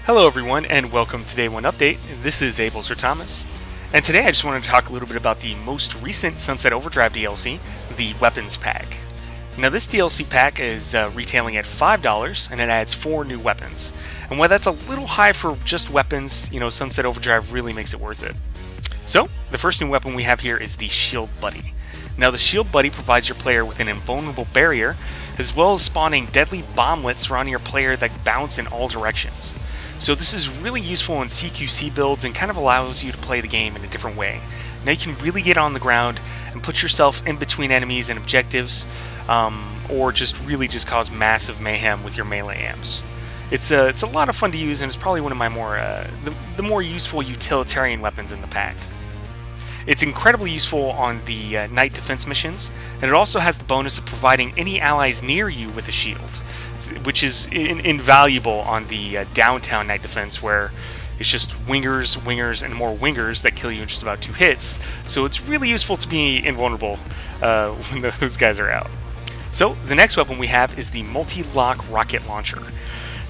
Hello everyone and welcome to Day One Update. This is AbleSir Thomas. And today I just wanted to talk a little bit about the most recent Sunset Overdrive DLC, the Weapons Pack. Now this DLC pack is retailing at $5 and it adds 4 new weapons. And while that's a little high for just weapons, Sunset Overdrive really makes it worth it. So, the first new weapon we have here is the Shield Buddy. Now the Shield Buddy provides your player with an invulnerable barrier, as well as spawning deadly bomblets surrounding your player that bounce in all directions. So this is really useful in CQC builds and kind of allows you to play the game in a different way. Now you can really get on the ground and put yourself in between enemies and objectives, or just cause massive mayhem with your melee amps. It's a lot of fun to use, and it's probably one of my the more useful utilitarian weapons in the pack. It's incredibly useful on the night defense missions, and it also has the bonus of providing any allies near you with a shield, which is invaluable on the downtown night defense, where it's just wingers, and more wingers that kill you in just about 2 hits. So it's really useful to be invulnerable when those guys are out. So the next weapon we have is the MultiLock rocket launcher.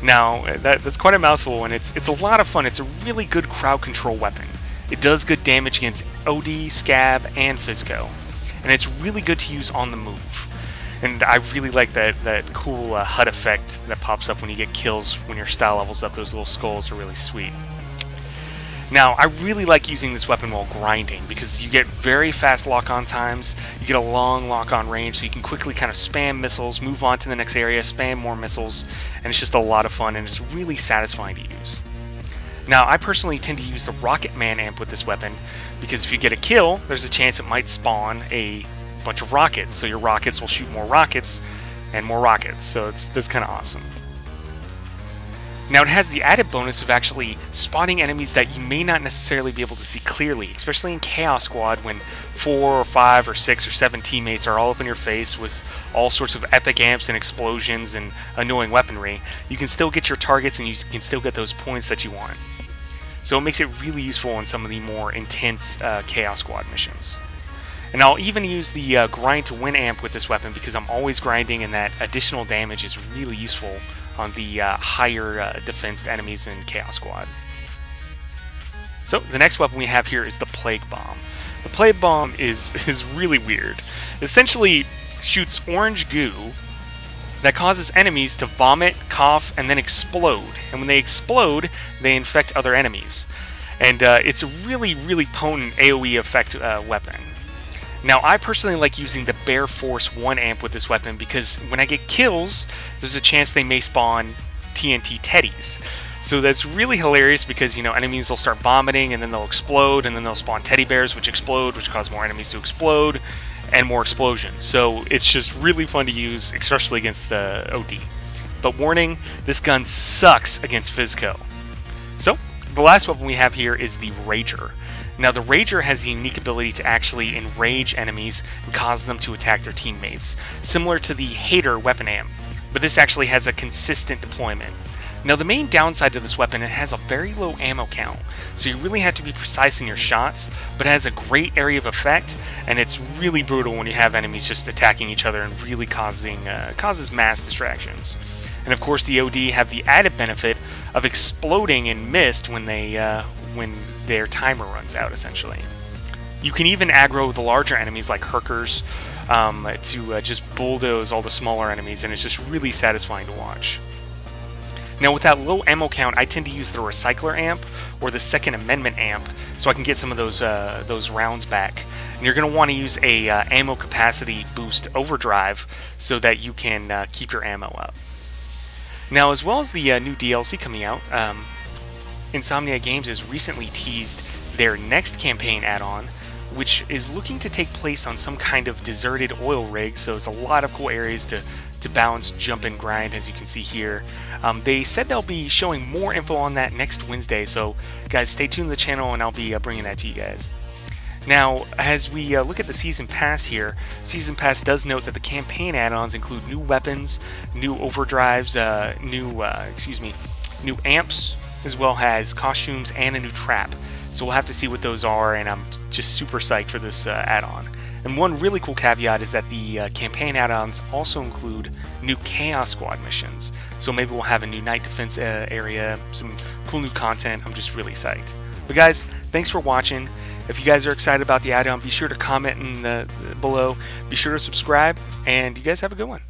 Now that's quite a mouthful, and it's a lot of fun. It's a really good crowd control weapon. It does good damage against OD, Scab, and Physco, and it's really good to use on the move. And I really like that cool HUD effect that pops up when you get kills when your style levels up. Those little skulls are really sweet. Now, I really like using this weapon while grinding because you get very fast lock-on times, you get a long lock-on range, so you can quickly kind of spam missiles, move on to the next area, spam more missiles, and it's just a lot of fun, and it's really satisfying to use. Now, I personally tend to use the Rocket Man amp with this weapon because if you get a kill, there's a chance it might spawn a bunch of rockets, so your rockets will shoot more rockets and more rockets, so that's kind of awesome. Now it has the added bonus of actually spotting enemies that you may not necessarily be able to see clearly, especially in Chaos Squad when 4 or 5 or 6 or 7 teammates are all up in your face with all sorts of epic amps and explosions and annoying weaponry. You can still get your targets and you can still get those points that you want. So it makes it really useful in some of the more intense Chaos Squad missions. And I'll even use the grind to win amp with this weapon because I'm always grinding, and that additional damage is really useful on the higher defensed enemies in Chaos Squad. So the next weapon we have here is the Plague Bomb. The Plague Bomb is really weird. It essentially shoots orange goo that causes enemies to vomit, cough, and then explode. And when they explode, they infect other enemies. And it's a really potent AoE effect weapon. Now, I personally like using the Bear Force 1 amp with this weapon because when I get kills, there's a chance they may spawn TNT Teddies. So that's really hilarious because, enemies will start vomiting and then they'll explode, and then they'll spawn teddy bears which explode, which cause more enemies to explode, and more explosions. So it's just really fun to use, especially against OD. But warning, this gun sucks against Physco. So, the last weapon we have here is the Rager. Now the Rager has the unique ability to actually enrage enemies and cause them to attack their teammates, similar to the Hater weapon amp, but this actually has a consistent deployment. Now the main downside to this weapon, it has a very low ammo count, so you really have to be precise in your shots, but it has a great area of effect, and it's really brutal when you have enemies just attacking each other and really causes mass distractions. And of course the OD have the added benefit of exploding in mist when their timer runs out, essentially. You can even aggro the larger enemies like Herkers to just bulldoze all the smaller enemies, and it's just really satisfying to watch. Now with that low ammo count, I tend to use the Recycler amp or the Second Amendment amp so I can get some of those rounds back. And you're going to want to use a ammo capacity boost overdrive so that you can keep your ammo up. Now, as well as the new DLC coming out, Insomnia Games has recently teased their next campaign add-on, which is looking to take place on some kind of deserted oil rig, so it's a lot of cool areas to balance, jump, and grind, as you can see here. They said they'll be showing more info on that next Wednesday, so guys, stay tuned to the channel and I'll be bringing that to you guys. Now, as we look at the Season Pass here, Season Pass does note that the campaign add-ons include new weapons, new overdrives, new amps, as well as costumes and a new trap. So we'll have to see what those are, and I'm just super psyched for this add-on. And one really cool caveat is that the campaign add-ons also include new Chaos Squad missions. So maybe we'll have a new night defense area, some cool new content. I'm just really psyched. But guys, thanks for watching. If you guys are excited about the add-on, be sure to comment below. Be sure to subscribe, and you guys have a good one.